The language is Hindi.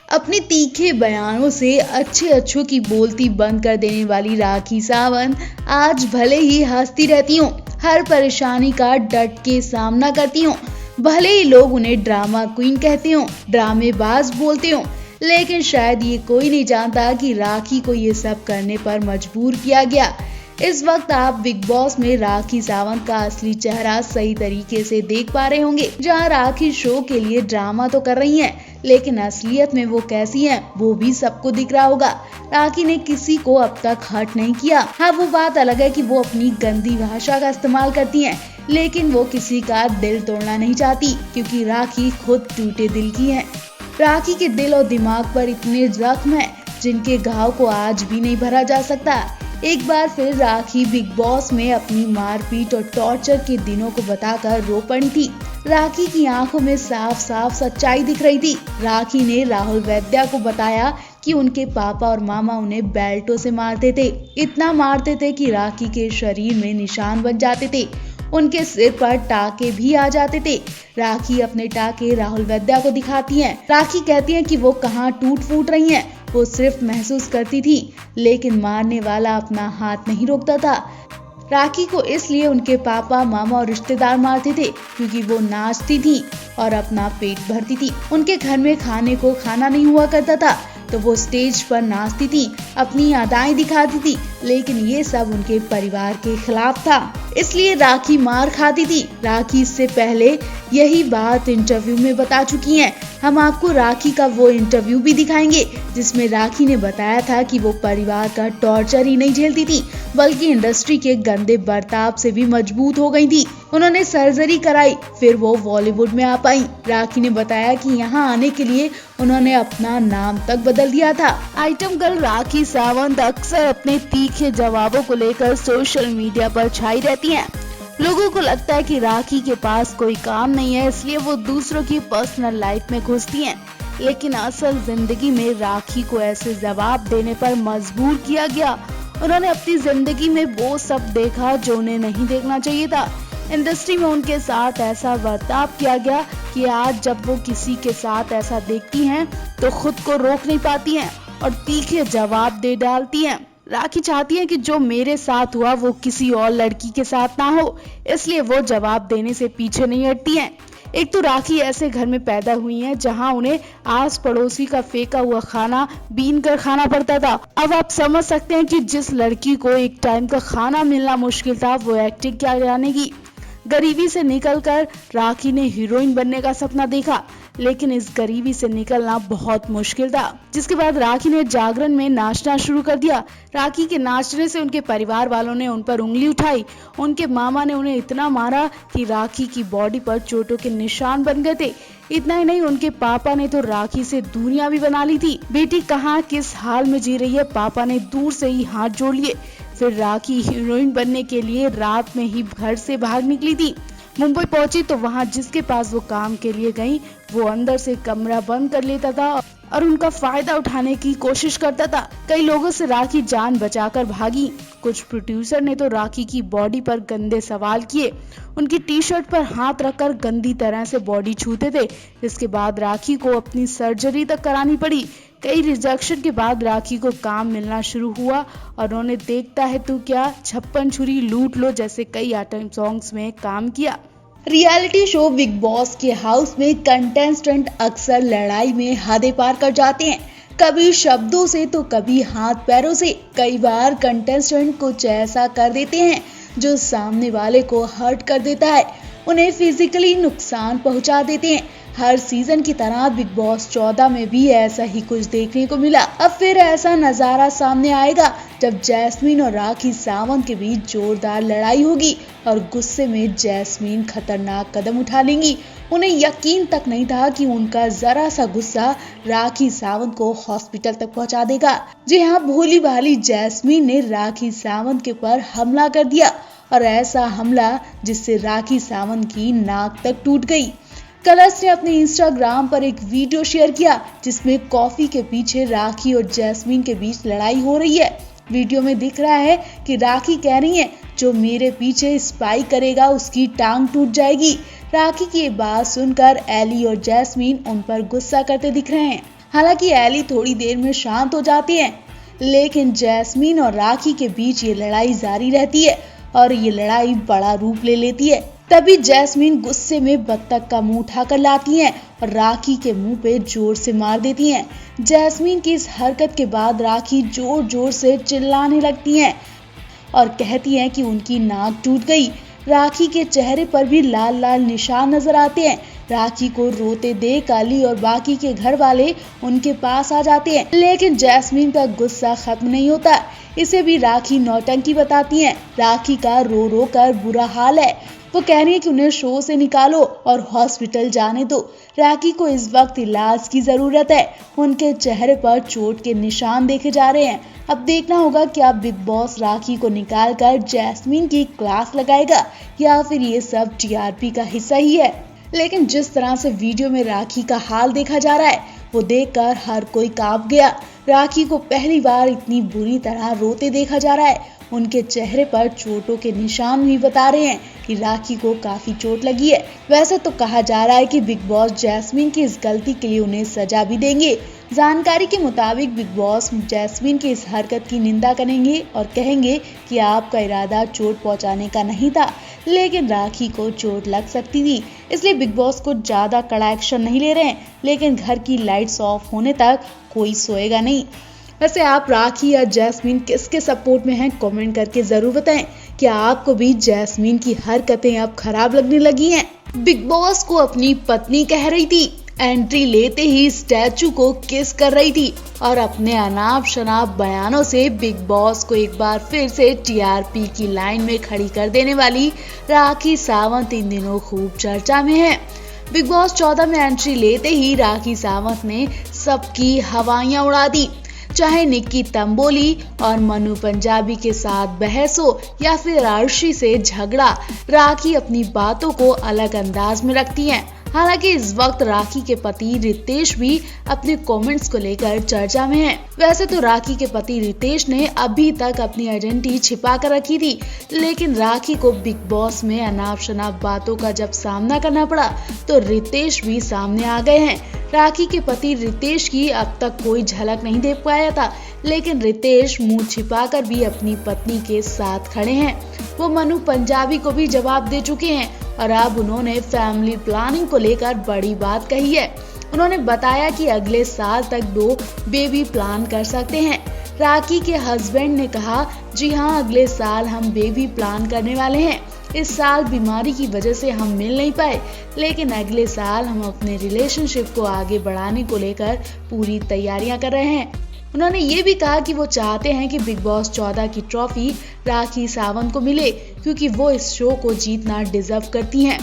अपने तीखे बयानों से अच्छों की बोलती बंद कर देने वाली राखी सावंत आज भले ही हंसती रहती हूँ, हर परेशानी का डट के सामना करती हूँ। भले ही लोग उन्हें ड्रामा क्वीन कहते हो, ड्रामेबाज बोलते हो, लेकिन शायद ये कोई नहीं जानता कि राखी को ये सब करने पर मजबूर किया गया। इस वक्त आप बिग बॉस में राखी सावंत का असली चेहरा सही तरीके से देख पा रहे होंगे, जहां राखी शो के लिए ड्रामा तो कर रही हैं, लेकिन असलियत में वो कैसी हैं वो भी सबको दिख रहा होगा। राखी ने किसी को अब तक हर्ट नहीं किया। हाँ, वो बात अलग है कि वो अपनी गंदी भाषा का इस्तेमाल करती हैं, लेकिन वो किसी का दिल तोड़ना नहीं चाहती, क्योंकि राखी खुद टूटे दिल की है। राखी के दिल और दिमाग पर इतने जख्म हैं जिनके घाव को आज भी नहीं भरा जा सकता। एक बार फिर राखी बिग बॉस में अपनी मारपीट और टॉर्चर के दिनों को बताकर रो पड़ी थी। राखी की आंखों में साफ साफ सच्चाई दिख रही थी। राखी ने राहुल वैद्या को बताया कि उनके पापा और मामा उन्हें बेल्टों से मारते थे, इतना मारते थे कि राखी के शरीर में निशान बन जाते थे, उनके सिर पर टाके भी आ जाते थे। राखी अपने टाके राहुल वैद्या को दिखाती हैं। राखी कहती हैं कि वो कहाँ टूट फूट रही हैं, वो सिर्फ महसूस करती थी, लेकिन मारने वाला अपना हाथ नहीं रोकता था। राखी को इसलिए उनके पापा, मामा और रिश्तेदार मारते थे क्योंकि वो नाचती थी और अपना पेट भरती थी। उनके घर में खाने को खाना नहीं हुआ करता था तो वो स्टेज पर नाचती थी, अपनी अदाएं दिखाती थी, लेकिन ये सब उनके परिवार के खिलाफ था, इसलिए राखी मार खाती थी। राखी इससे पहले यही बात इंटरव्यू में बता चुकी हैं। हम आपको राखी का वो इंटरव्यू भी दिखाएंगे जिसमें राखी ने बताया था कि वो परिवार का टॉर्चर ही नहीं झेलती थी, बल्कि इंडस्ट्री के गंदे बर्ताव से भी मजबूत हो गई थी। उन्होंने सर्जरी कराई, फिर वो बॉलीवुड में आ पाई। राखी ने बताया कि यहाँ आने के लिए उन्होंने अपना नाम तक बदल दिया था। आइटम गर्ल राखी सावंत अक्सर अपने तीखे जवाबों को लेकर सोशल मीडिया पर छाई रहती हैं। लोगों को लगता है कि राखी के पास कोई काम नहीं है, इसलिए वो दूसरों की पर्सनल लाइफ में घुसती हैं, लेकिन असल जिंदगी में राखी को ऐसे जवाब देने पर मजबूर किया गया। उन्होंने अपनी जिंदगी में वो सब देखा जो उन्हें नहीं देखना चाहिए था। इंडस्ट्री में उनके साथ ऐसा बर्ताव किया गया कि आज जब वो किसी के साथ ऐसा देखती हैं तो खुद को रोक नहीं पाती हैं और तीखे जवाब दे डालती हैं। राखी चाहती है कि जो मेरे साथ हुआ वो किसी और लड़की के साथ ना हो, इसलिए वो जवाब देने से पीछे नहीं हटती हैं। एक तो राखी ऐसे घर में पैदा हुई हैं जहां उन्हें आस पड़ोसी का फेंका हुआ खाना बीन कर खाना पड़ता था। अब आप समझ सकते हैं कि जिस लड़की को एक टाइम का खाना मिलना मुश्किल था, वो एक्टिंग क्या जानेगी। गरीबी से निकलकर राखी ने हीरोइन बनने का सपना देखा, लेकिन इस गरीबी से निकलना बहुत मुश्किल था, जिसके बाद राखी ने जागरण में नाचना शुरू कर दिया। राखी के नाचने से उनके परिवार वालों ने उन पर उंगली उठाई। उनके मामा ने उन्हें इतना मारा कि राखी की बॉडी पर चोटों के निशान बन गए थे। इतना ही नहीं, उनके पापा ने तो राखी से दूरियां भी बना ली थी। बेटी कहाँ किस हाल में जी रही है, पापा ने दूर से ही हाथ जोड़ लिए। फिर राखी हीरोइन बनने के लिए रात में ही घर से भाग निकली थी। मुंबई पहुंची तो वहां जिसके पास वो काम के लिए गई, वो अंदर से कमरा बंद कर लेता था और उनका फायदा उठाने की कोशिश करता था। कई लोगों से राखी जान बचाकर भागी। कुछ प्रोड्यूसर ने तो राखी की बॉडी पर गंदे सवाल किए, उनकी टी शर्ट पर हाथ रखकर गंदी तरह से बॉडी छूते थे। इसके बाद राखी को अपनी सर्जरी तक करानी पड़ी। कई रिजेक्शन के बाद राखी को काम मिलना शुरू हुआ और उन्होंने देखता है तू क्या, 56 छुरी लूट लो जैसे कई आइटम सॉन्ग्स में काम किया। रियलिटी शो बिग बॉस के हाउस में कंटेस्टेंट अक्सर लड़ाई में हदें पार कर जाते हैं, कभी शब्दों से तो कभी हाथ पैरों से। कई बार कंटेस्टेंट कुछ ऐसा कर देते हैं जो सामने वाले को हर्ट कर देता है, उन्हें फिजिकली नुकसान पहुंचा देते हैं। हर सीजन की तरह बिग बॉस 14 में भी ऐसा ही कुछ देखने को मिला। अब फिर ऐसा नजारा सामने आएगा जब जैस्मीन और राखी सावंत के बीच जोरदार लड़ाई होगी और गुस्से में जैस्मीन खतरनाक कदम उठा लेंगी। उन्हें यकीन तक नहीं था कि उनका जरा सा गुस्सा राखी सावंत को हॉस्पिटल तक पहुंचा देगा। जी हाँ, भोली भाली जैस्मीन ने राखी सावंत के ऊपर हमला कर दिया, और ऐसा हमला जिससे राखी सावंत की नाक तक टूट गई। कलर्स ने अपने इंस्टाग्राम पर एक वीडियो शेयर किया जिसमें कॉफी के पीछे राखी और जैस्मीन के बीच लड़ाई हो रही है। वीडियो में दिख रहा है कि राखी कह रही है, जो मेरे पीछे स्पाई करेगा उसकी टांग टूट जाएगी। राखी की ये बात सुनकर एली और जैस्मीन उन पर गुस्सा करते दिख रहे हैं। हालांकि एली थोड़ी देर में शांत हो जाती है, लेकिन जैस्मीन और राखी के बीच ये लड़ाई जारी रहती है और ये लड़ाई बड़ा रूप ले लेती है। तभी जैस्मीन गुस्से में बत्तख का मुंह उठाकर लाती हैं और राखी के मुंह पे जोर से मार देती हैं। जैस्मीन की इस हरकत के बाद राखी जोर जोर से चिल्लाने लगती हैं और कहती हैं कि उनकी नाक टूट गई। राखी के चेहरे पर भी लाल लाल निशान नजर आते हैं। राखी को रोते देख अली और बाकी के घर वाले उनके पास आ जाते हैं, लेकिन जैस्मीन का गुस्सा खत्म नहीं होता। इसे भी राखी नौटंकी बताती हैं। राखी का रो रो कर बुरा हाल है। वो कह रही है कि उन्हें शो से निकालो और हॉस्पिटल जाने दो। राखी को इस वक्त इलाज की जरूरत है। उनके चेहरे पर चोट के निशान देखे जा रहे हैं। अब देखना होगा क्या बिग बॉस राखी को निकालकर जैस्मीन की क्लास लगाएगा या फिर ये सब टीआरपी का हिस्सा ही है। लेकिन जिस तरह से वीडियो में राखी का हाल देखा जा रहा है, वो देखकर हर कोई कांप गया। राखी को पहली बार इतनी बुरी तरह रोते देखा जा रहा है। उनके चेहरे पर चोटों के निशान भी बता रहे हैं कि राखी को काफी चोट लगी है। वैसे तो कहा जा रहा है कि बिग बॉस जैस्मीन की इस गलती के लिए उन्हें सजा भी देंगे। जानकारी के मुताबिक बिग बॉस जैस्मीन की इस हरकत की निंदा करेंगे और कहेंगे कि आपका इरादा चोट पहुंचाने का नहीं था, लेकिन राखी को चोट लग सकती थी, इसलिए बिग बॉस को ज्यादा कड़ा एक्शन नहीं ले रहे हैं। लेकिन घर की लाइट्स ऑफ होने तक कोई सोएगा नहीं। वैसे आप राखी या जैस्मीन किसके सपोर्ट में हैं, कमेंट करके जरूर बताएं। क्या आपको भी जैस्मीन की हरकतें अब खराब लगने लगी हैं? बिग बॉस को अपनी पत्नी कह रही थी, एंट्री लेते ही स्टैचू को किस कर रही थी और अपने अनाप शनाप बयानों से बिग बॉस को एक बार फिर से टीआरपी की लाइन में खड़ी कर देने वाली राखी सावंत इन दिनों खूब चर्चा में है। बिग बॉस 14 में एंट्री लेते ही राखी सावंत ने सबकी हवाइयां उड़ा दी। चाहे निक्की तंबोली और मनु पंजाबी के साथ बहस हो या फिर अर्शी से झगड़ा, राखी अपनी बातों को अलग अंदाज में रखती हैं। हालांकि इस वक्त राखी के पति रितेश भी अपने कमेंट्स को लेकर चर्चा में हैं। वैसे तो राखी के पति रितेश ने अभी तक अपनी आइडेंटिटी छिपा कर रखी थी, लेकिन राखी को बिग बॉस में अनाप शनाप बातों का जब सामना करना पड़ा तो रितेश भी सामने आ गए हैं। राखी के पति रितेश की अब तक कोई झलक नहीं दे पाया था, लेकिन रितेश मुंह छिपाकर भी अपनी पत्नी के साथ खड़े हैं। वो मनु पंजाबी को भी जवाब दे चुके हैं और अब उन्होंने फैमिली प्लानिंग को लेकर बड़ी बात कही है। उन्होंने बताया कि अगले साल तक 2 बेबी प्लान कर सकते हैं। राखी के हस्बैंड ने कहा, जी हाँ, अगले साल हम बेबी प्लान करने वाले हैं। इस साल बीमारी की वजह से हम मिल नहीं पाए, लेकिन अगले साल हम अपने रिलेशनशिप को आगे बढ़ाने को लेकर पूरी तैयारियां कर रहे हैं। उन्होंने ये भी कहा कि वो चाहते हैं कि बिग बॉस 14 की ट्रॉफी राखी सावंत को मिले, क्योंकि वो इस शो को जीतना डिजर्व करती हैं।